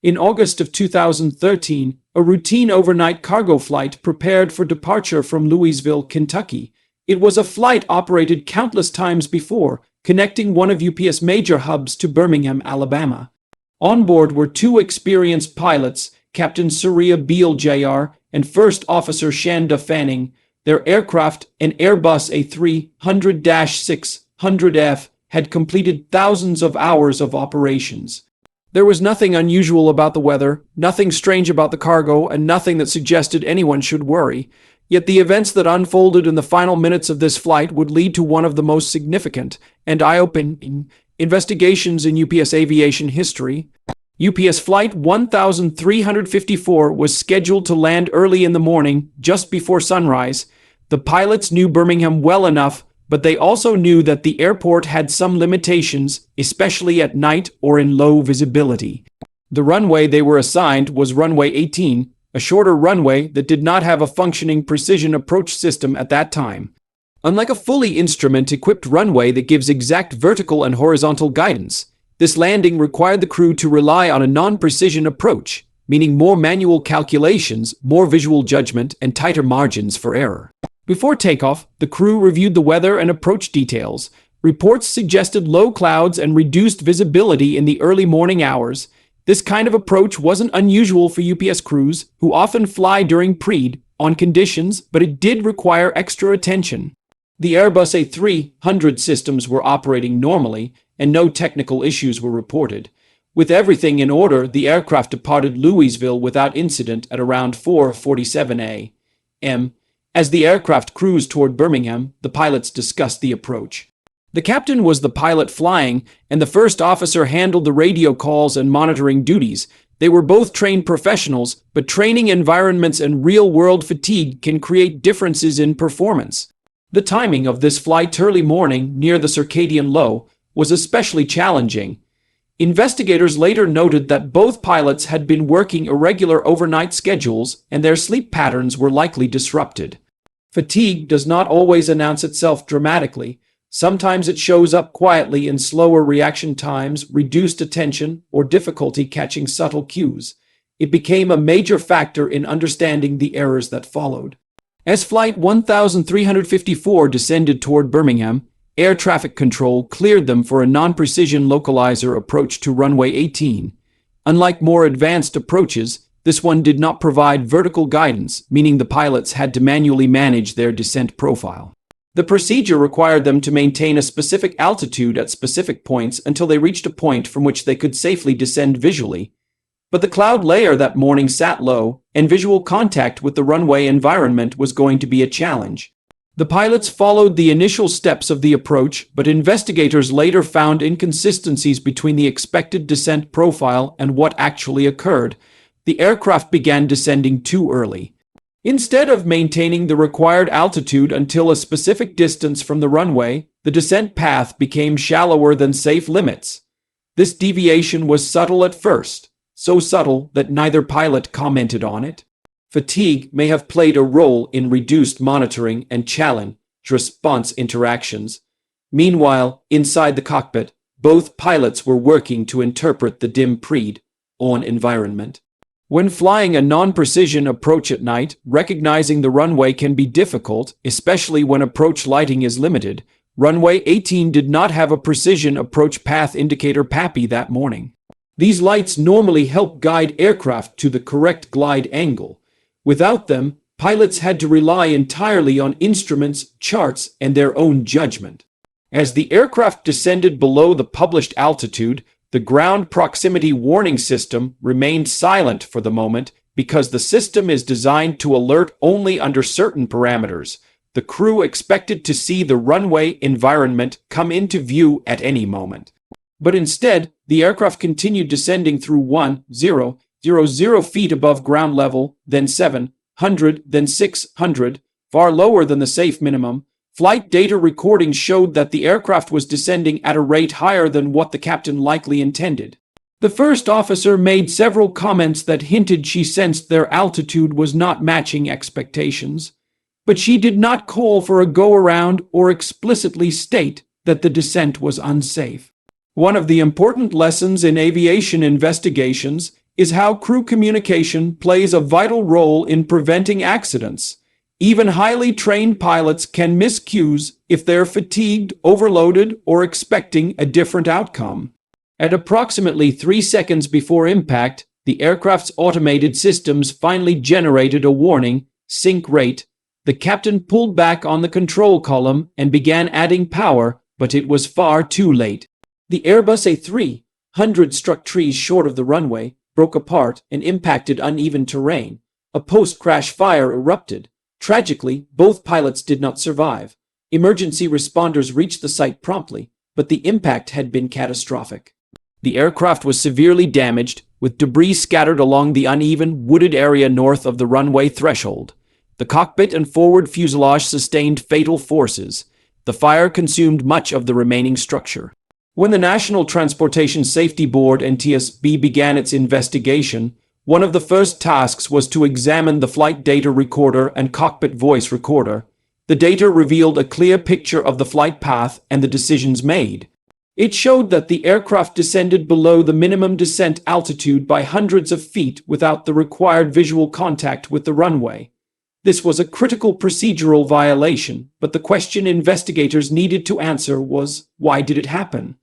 In August of 2013, a routine overnight cargo flight prepared for departure from Louisville, Kentucky. It was a flight operated countless times before, connecting one of UPS major hubs to Birmingham, Alabama. On board were two experienced pilots, Captain Surya Beale Jr. and First Officer Shanda Fanning. Their aircraft, an Airbus A300-600F, had completed thousands of hours of operations. There was nothing unusual about the weather, nothing strange about the cargo, and nothing that suggested anyone should worry. Yet the events that unfolded in the final minutes of this flight would lead to one of the most significant and eye-opening investigations in UPS aviation history. UPS Flight 1354 was scheduled to land early in the morning, just before sunrise. The pilots knew Birmingham well enough, but they also knew that the airport had some limitations, especially at night or in low visibility. The runway they were assigned was runway 18, a shorter runway that did not have a functioning precision approach system at that time. Unlike a fully instrument-equipped runway that gives exact vertical and horizontal guidance, this landing required the crew to rely on a non-precision approach, meaning more manual calculations, more visual judgment, and tighter margins for error. Before takeoff, the crew reviewed the weather and approach details. Reports suggested low clouds and reduced visibility in the early morning hours. This kind of approach wasn't unusual for UPS crews, who often fly during pre-on conditions, but it did require extra attention. The Airbus A300 systems were operating normally, and no technical issues were reported. With everything in order, the aircraft departed Louisville without incident at around 4:47 a.m. As the aircraft cruised toward Birmingham, the pilots discussed the approach. The captain was the pilot flying, and the first officer handled the radio calls and monitoring duties. They were both trained professionals, but training environments and real-world fatigue can create differences in performance. The timing of this flight early morning, near the circadian low, was especially challenging. Investigators later noted that both pilots had been working irregular overnight schedules, and their sleep patterns were likely disrupted. Fatigue does not always announce itself dramatically. Sometimes it shows up quietly in slower reaction times, reduced attention, or difficulty catching subtle cues. It became a major factor in understanding the errors that followed. As Flight 1354 descended toward Birmingham, air traffic control cleared them for a non-precision localizer approach to runway 18. Unlike more advanced approaches, this one did not provide vertical guidance, meaning the pilots had to manually manage their descent profile. The procedure required them to maintain a specific altitude at specific points until they reached a point from which they could safely descend visually. But the cloud layer that morning sat low, and visual contact with the runway environment was going to be a challenge. The pilots followed the initial steps of the approach, but investigators later found inconsistencies between the expected descent profile and what actually occurred. The aircraft began descending too early. Instead of maintaining the required altitude until a specific distance from the runway, the descent path became shallower than safe limits. This deviation was subtle at first, so subtle that neither pilot commented on it. Fatigue may have played a role in reduced monitoring and challenge response interactions. Meanwhile, inside the cockpit, both pilots were working to interpret the dim pre-on environment. When flying a non-precision approach at night, recognizing the runway can be difficult, especially when approach lighting is limited. Runway 18 did not have a precision approach path indicator PAPI that morning. These lights normally help guide aircraft to the correct glide angle. Without them, pilots had to rely entirely on instruments, charts, and their own judgment. As the aircraft descended below the published altitude, the ground proximity warning system remained silent for the moment because the system is designed to alert only under certain parameters. The crew expected to see the runway environment come into view at any moment. But instead, the aircraft continued descending through 1,000 feet above ground level, then 700, then 600, far lower than the safe minimum. Flight data recordings showed that the aircraft was descending at a rate higher than what the captain likely intended. The first officer made several comments that hinted she sensed their altitude was not matching expectations, but she did not call for a go-around or explicitly state that the descent was unsafe. One of the important lessons in aviation investigations is how crew communication plays a vital role in preventing accidents. Even highly trained pilots can miss cues if they're fatigued, overloaded, or expecting a different outcome. At approximately 3 seconds before impact, the aircraft's automated systems finally generated a warning, sink rate. The captain pulled back on the control column and began adding power, but it was far too late. The Airbus A300 struck trees short of the runway, broke apart, and impacted uneven terrain. A post-crash fire erupted. Tragically, both pilots did not survive. Emergency responders reached the site promptly, but the impact had been catastrophic. The aircraft was severely damaged, with debris scattered along the uneven, wooded area north of the runway threshold. The cockpit and forward fuselage sustained fatal forces. The fire consumed much of the remaining structure. When the National Transportation Safety Board (NTSB) began its investigation, one of the first tasks was to examine the flight data recorder and cockpit voice recorder. The data revealed a clear picture of the flight path and the decisions made. It showed that the aircraft descended below the minimum descent altitude by hundreds of feet without the required visual contact with the runway. This was a critical procedural violation, but the question investigators needed to answer was, why did it happen?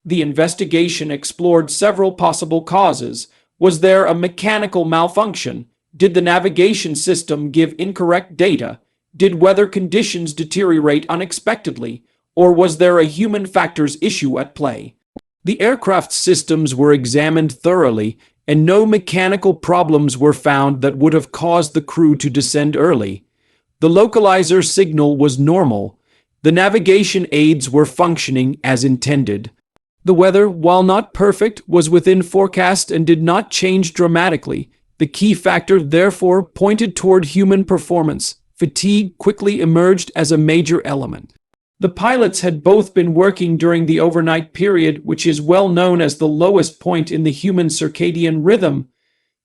The investigation explored several possible causes. Was there a mechanical malfunction? Did the navigation system give incorrect data? Did weather conditions deteriorate unexpectedly? Or was there a human factors issue at play? The aircraft's systems were examined thoroughly, and no mechanical problems were found that would have caused the crew to descend early. The localizer signal was normal. The navigation aids were functioning as intended. The weather, while not perfect, was within forecast and did not change dramatically. The key factor, therefore, pointed toward human performance. Fatigue quickly emerged as a major element. The pilots had both been working during the overnight period, which is well known as the lowest point in the human circadian rhythm.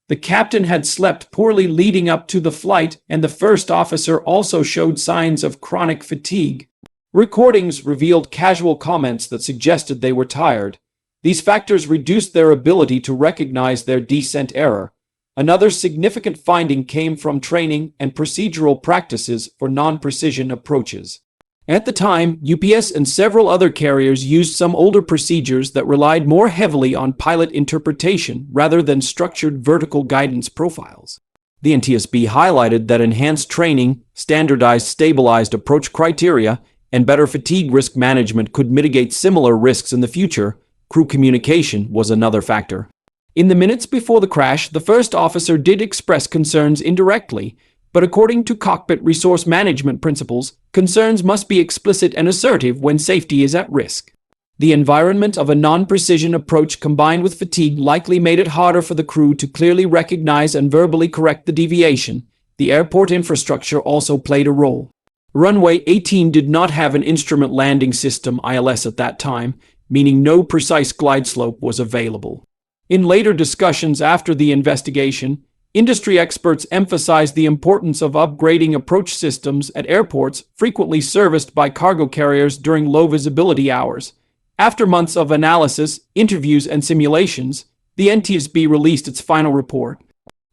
The captain had slept poorly leading up to the flight, and the first officer also showed signs of chronic fatigue. Recordings revealed casual comments that suggested they were tired. These factors reduced their ability to recognize their descent error. Another significant finding came from training and procedural practices for non-precision approaches. At the time, UPS and several other carriers used some older procedures that relied more heavily on pilot interpretation rather than structured vertical guidance profiles. The NTSB highlighted that enhanced training, standardized stabilized approach criteria, and better fatigue risk management could mitigate similar risks in the future. Crew communication was another factor. In the minutes before the crash, the first officer did express concerns indirectly, but according to cockpit resource management principles, concerns must be explicit and assertive when safety is at risk. The environment of a non-precision approach combined with fatigue likely made it harder for the crew to clearly recognize and verbally correct the deviation. The airport infrastructure also played a role. Runway 18 did not have an instrument landing system (ILS) at that time, meaning no precise glide slope was available. In later discussions after the investigation, industry experts emphasized the importance of upgrading approach systems at airports frequently serviced by cargo carriers during low visibility hours. After months of analysis, interviews, and simulations, the NTSB released its final report.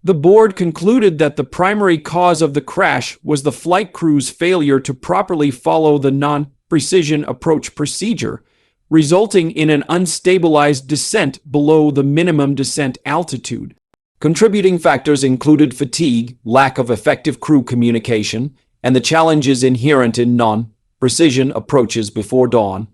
The board concluded that the primary cause of the crash was the flight crew's failure to properly follow the non-precision approach procedure, resulting in an unstabilized descent below the minimum descent altitude. Contributing factors included fatigue, lack of effective crew communication, and the challenges inherent in non-precision approaches before dawn.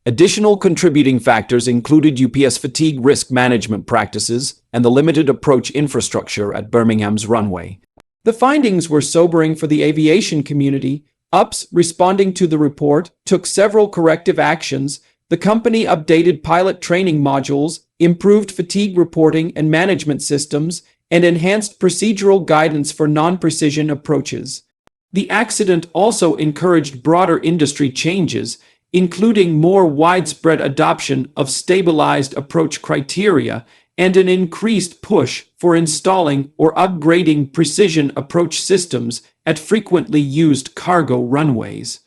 Additional contributing factors included UPS fatigue risk management practices and the limited approach infrastructure at Birmingham's runway. The findings were sobering for the aviation community. UPS, responding to the report, took several corrective actions. The company updated pilot training modules, improved fatigue reporting and management systems, and enhanced procedural guidance for non-precision approaches. The accident also encouraged broader industry changes, including more widespread adoption of stabilized approach criteria and an increased push for installing or upgrading precision approach systems at frequently used cargo runways.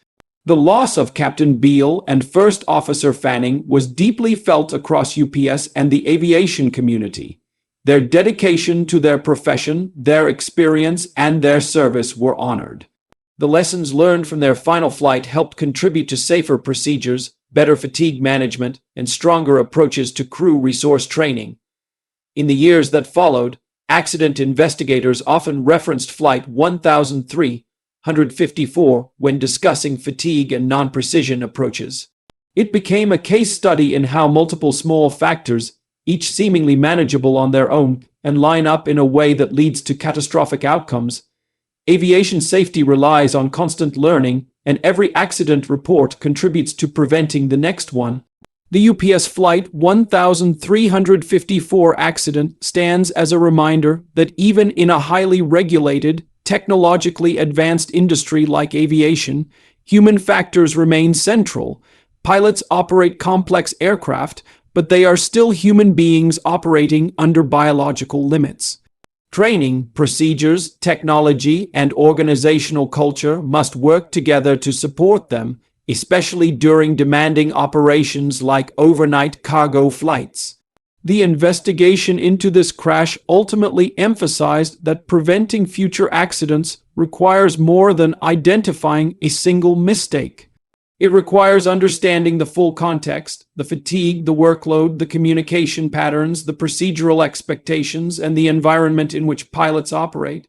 The loss of Captain Beale and First Officer Fanning was deeply felt across UPS and the aviation community. Their dedication to their profession, their experience, and their service were honored. The lessons learned from their final flight helped contribute to safer procedures, better fatigue management, and stronger approaches to crew resource training. In the years that followed, accident investigators often referenced Flight 1354 when discussing fatigue and non-precision approaches. It became a case study in how multiple small factors, each seemingly manageable on their own, and line up in a way that leads to catastrophic outcomes. Aviation safety relies on constant learning, and every accident report contributes to preventing the next one. The UPS Flight 1354 accident stands as a reminder that even in a highly regulated, technologically advanced industry like aviation, human factors remain central. Pilots operate complex aircraft, but they are still human beings operating under biological limits. Training, procedures, technology, and organizational culture must work together to support them, especially during demanding operations like overnight cargo flights. The investigation into this crash ultimately emphasized that preventing future accidents requires more than identifying a single mistake. It requires understanding the full context, the fatigue, the workload, the communication patterns, the procedural expectations, and the environment in which pilots operate.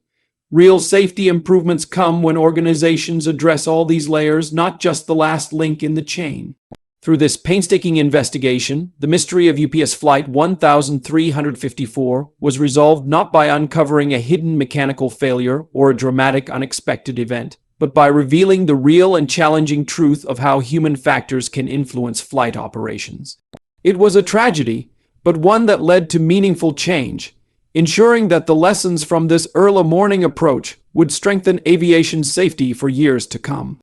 Real safety improvements come when organizations address all these layers, not just the last link in the chain. Through this painstaking investigation, the mystery of UPS Flight 1354 was resolved not by uncovering a hidden mechanical failure or a dramatic unexpected event, but by revealing the real and challenging truth of how human factors can influence flight operations. It was a tragedy, but one that led to meaningful change, ensuring that the lessons from this early morning approach would strengthen aviation safety for years to come.